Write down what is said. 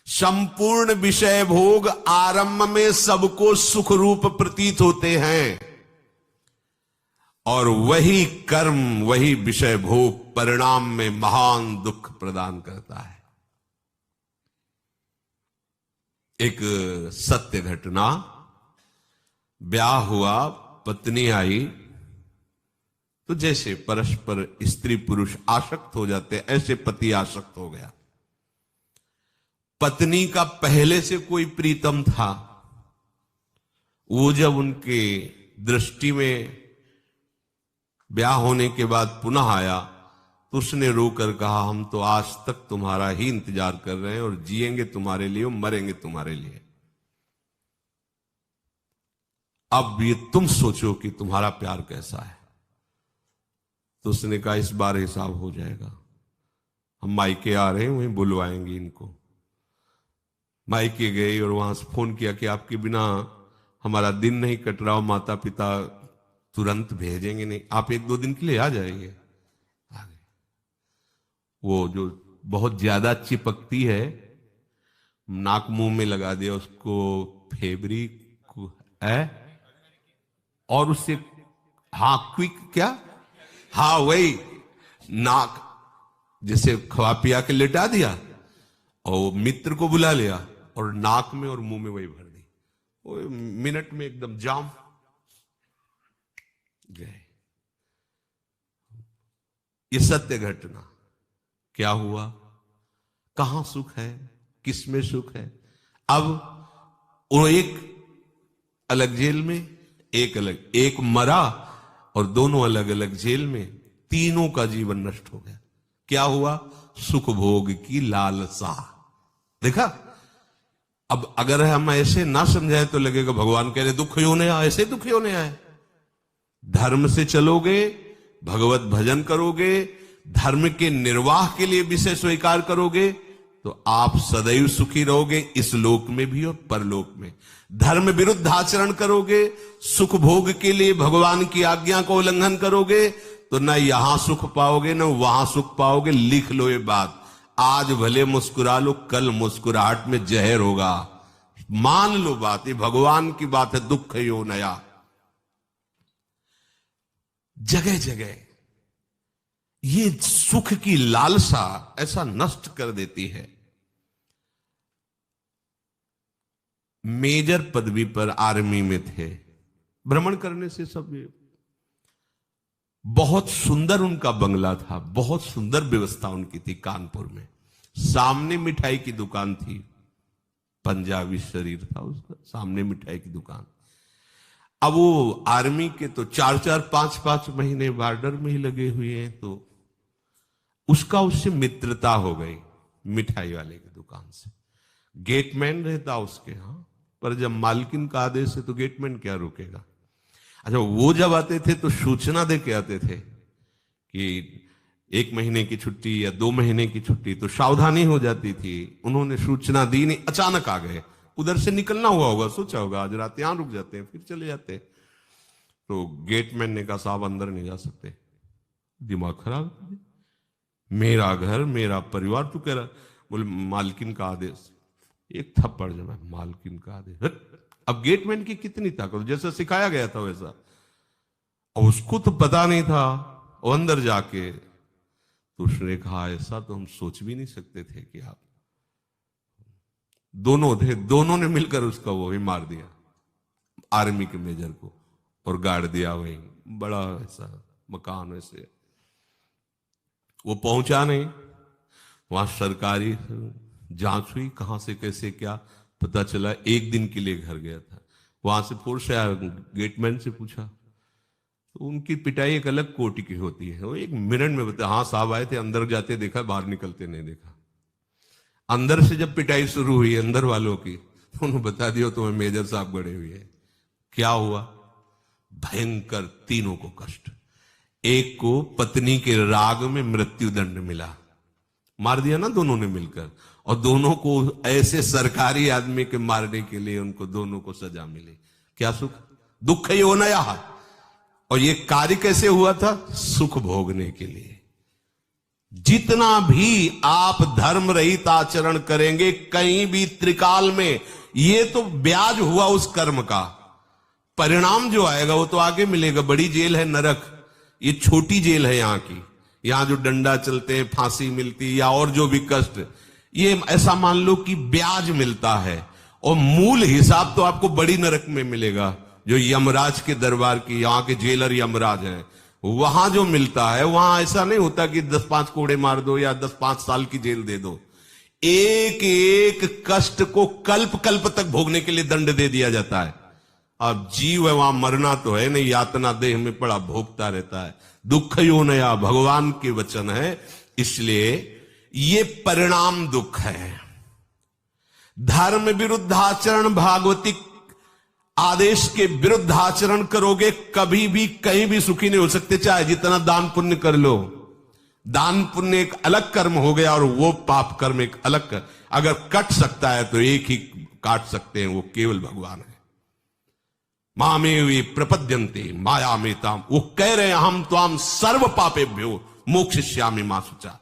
संपूर्ण विषय भोग आरंभ में सबको सुख रूप प्रतीत होते हैं, और वही कर्म, वही विषय भोग परिणाम में महान दुख प्रदान करता है। एक सत्य घटना, ब्याह हुआ, पत्नी आई, तो जैसे परस्पर स्त्री पुरुष आसक्त हो जाते, ऐसे पति आसक्त हो गया। पत्नी का पहले से कोई प्रीतम था, वो जब उनके दृष्टि में ब्याह होने के बाद पुनः आया, तो उसने रोकर कहा, हम तो आज तक तुम्हारा ही इंतजार कर रहे हैं और जिएंगे तुम्हारे लिए और मरेंगे तुम्हारे लिए। अब ये तुम सोचो कि तुम्हारा प्यार कैसा है। तो उसने कहा, इस बार हिसाब हो जाएगा, हम मायके आ रहे हैं, वहीं बुलवाएंगे इनको। मायके गए और वहां से फोन किया कि आपके बिना हमारा दिन नहीं कट रहा, माता पिता तुरंत भेजेंगे नहीं, आप 1-2 दिन के लिए आ जाएंगे। आ गए। वो जो बहुत ज्यादा चिपकती है, नाक मुंह में लगा दिया उसको, फेब्रिक है, और उससे हाँ क्विक क्या, हाँ वही नाक जैसे खवा पिया के लेटा दिया, और मित्र को बुला लिया और नाक में और मुंह में वही भर दी, वो मिनट में एकदम जाम गए। ये सत्य घटना। क्या हुआ, कहां सुख है, किसमें सुख है। अब वो एक अलग जेल में, एक अलग, एक मरा और दोनों अलग अलग जेल में, तीनों का जीवन नष्ट हो गया। क्या हुआ, सुख भोग की लालसा। देखा, अब अगर हम ऐसे ना समझाए तो लगेगा भगवान कह रहे दुख होने आए, ऐसे दुख होने आए। धर्म से चलोगे, भगवत भजन करोगे, धर्म के निर्वाह के लिए विषय स्वीकार करोगे, तो आप सदैव सुखी रहोगे, इस लोक में भी और परलोक में। धर्म विरुद्ध आचरण करोगे, सुख भोग के लिए भगवान की आज्ञा को उल्लंघन करोगे, तो न यहां सुख पाओगे न वहां सुख पाओगे। लिख लो ये बात, आज भले मुस्कुरा लो, कल मुस्कुराहट में जहर होगा। मान लो बात, ये भगवान की बात है। दुख यो नया, जगह जगह ये सुख की लालसा ऐसा नष्ट कर देती है। मेजर पदवी पर आर्मी में थे, भ्रमण करने से सब, बहुत सुंदर उनका बंगला था, बहुत सुंदर व्यवस्था उनकी थी कानपुर में। सामने मिठाई की दुकान थी, पंजाबी शरीर था उसका, सामने मिठाई की दुकान। अब वो आर्मी के तो 4-4, 5-5 महीने बॉर्डर में ही लगे हुए हैं, तो उसका उससे मित्रता हो गई मिठाई वाले की दुकान से। गेटमैन रहता उसके यहां, पर जब मालकिन का आदेश है तो गेटमैन क्या रोकेगा। अच्छा, वो जब आते थे तो सूचना दे के आते थे कि 1 महीने की छुट्टी या 2 महीने की छुट्टी, तो सावधानी हो जाती थी। उन्होंने सूचना दी नहीं, अचानक आ गए, उधर से निकलना हुआ होगा, सोचा होगा आज रात यहां रुक जाते हैं फिर चले जाते। तो गेटमैन ने कहा, साहब अंदर नहीं जा सकते। दिमाग खराब, मेरा घर मेरा परिवार, तू कह रहा। बोले मालकिन का आदेश। एक थप्पड़ जमा, मालकिन का आदेश। अब गेटमैन की कितनी ताकत, जैसा सिखाया गया था वैसा, और उसको तो पता नहीं था। वो अंदर जाके तो उसने कहा, ऐसा तो हम सोच भी नहीं सकते थे कि आप दोनों थे, दोनों ने मिलकर उसका वो ही मार दिया, आर्मी के मेजर को, और गाड़ दिया वहीं। बड़ा ऐसा मकान वैसे, वो पहुंचा नहीं, वहां सरकारी जांच हुई, कहां से कैसे क्या पता चला। 1 दिन के लिए घर गया था, वहां से फोर्स आया, गेटमैन से पूछा तो उनकी पिटाई एक अलग कोटि की होती है। वो 1 मिनट में बता, हाँ साहब आए थे, अंदर जाते देखा, बाहर निकलते नहीं देखा। अंदर से जब पिटाई शुरू हुई अंदर वालों की, तो उन्होंने बता दिया तुम्हें मेजर साहब गड़े हुए हैं। क्या हुआ, भयंकर, तीनों को कष्ट। एक को पत्नी के राग में मृत्यु दंड मिला, मार दिया ना दोनों ने मिलकर, और दोनों को ऐसे सरकारी आदमी के मारने के लिए उनको दोनों को सजा मिली। क्या सुख, दुख ही होना यह। और ये कार्य कैसे हुआ था, सुख भोगने के लिए। जितना भी आप धर्म रहित आचरण करेंगे कहीं भी त्रिकाल में, ये तो ब्याज हुआ उस कर्म का, परिणाम जो आएगा वो तो आगे मिलेगा। बड़ी जेल है नरक, ये छोटी जेल है यहां की। यहां जो डंडा चलते हैं, फांसी मिलती या और जो भी कष्ट, ये ऐसा मान लो कि ब्याज मिलता है, और मूल हिसाब तो आपको बड़ी नरक में मिलेगा, जो यमराज के दरबार की, यहां के जेलर यमराज हैं, वहां जो मिलता है। वहां ऐसा नहीं होता कि 10-5 कोड़े मार दो या 10-5 साल की जेल दे दो। एक एक कष्ट को कल्प कल्प तक भोगने के लिए दंड दे दिया जाता है। अब जीव है, वहां मरना तो है नहीं, यातना देह में पड़ा भोगता रहता है। दुख यो नया भगवान के वचन है, इसलिए ये परिणाम दुख है। धर्म विरुद्ध आचरण, भागवती आदेश के विरुद्ध आचरण करोगे, कभी भी कहीं भी सुखी नहीं हो सकते, चाहे जितना दान पुण्य कर लो। दान पुण्य एक अलग कर्म हो गया और वो पाप कर्म एक अलग कर। अगर कट सकता है तो एक ही काट सकते हैं, वो केवल भगवान है। मामे वे प्रपद्यन्ते माया में ताम, वो कह रहे हैं हम त्वाम सर्व पापेभ्यो मोक्षयिष्यामि मा शुचा।